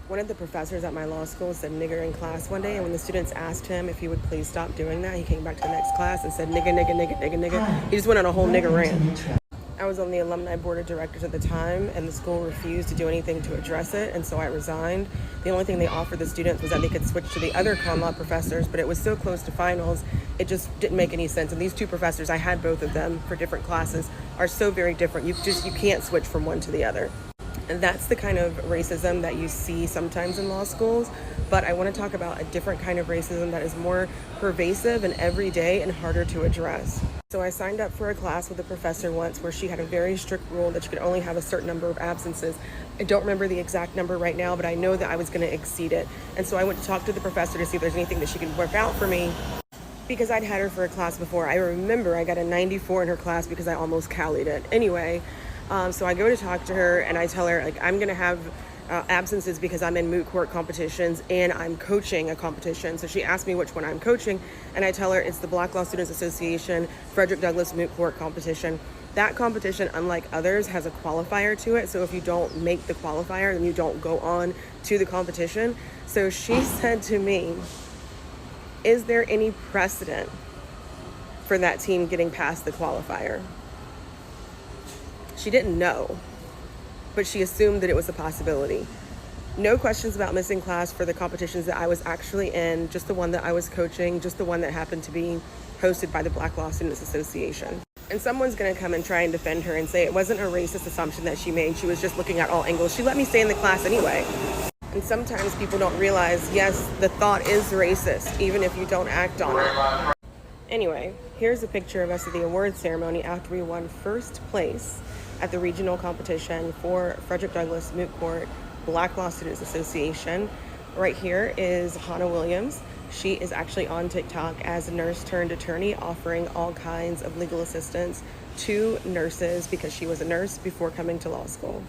One of the professors at my law school said nigger in class one day, and when the students asked him if he would please stop doing that, he came back to the next class and said nigga, nigga, nigga, nigga, nigga. He just went on a whole nigger rant. I was on the alumni board of directors at the time, and the school refused to do anything to address it, and so I resigned. The only thing they offered the students was that they could switch to the other common law professors, but it was so close to finals, it just didn't make any sense. And these two professors, I had both of them for different classes, are so very different. You can't switch from one to the other. And that's the kind of racism that you see sometimes in law schools. But I want to talk about a different kind of racism that is more pervasive and everyday and harder to address. So I signed up for a class with a professor once where she had a very strict rule that you could only have a certain number of absences. I don't remember the exact number right now, but I know that I was going to exceed it. And so I went to talk to the professor to see if there's anything that she could work out for me, because I'd had her for a class before. I remember I got a 94 in her class because I almost callied it. Anyway, so I go to talk to her and I tell her, like, I'm going to have absences because I'm in moot court competitions and I'm coaching a competition. So she asked me which one I'm coaching, and I tell her it's the Black Law Students Association Frederick Douglass Moot Court competition. That competition, unlike others, has a qualifier to it. So if you don't make the qualifier, then you don't go on to the competition. So she said to me, is there any precedent for that team getting past the qualifier? She didn't know, but she assumed that it was a possibility. No questions about missing class for the competitions that I was actually in, just the one that I was coaching, just the one that happened to be hosted by the Black Law Students Association. And someone's gonna come and try and defend her and say it wasn't a racist assumption that she made. She was just looking at all angles. She let me stay in the class anyway. And sometimes people don't realize, yes, the thought is racist, even if you don't act on it. Anyway, here's a picture of us at the awards ceremony after we won first place at the regional competition for Frederick Douglass Moot Court Black Law Students Association. Right here is Hannah Williams. She is actually on TikTok as a nurse turned attorney, offering all kinds of legal assistance to nurses because she was a nurse before coming to law school.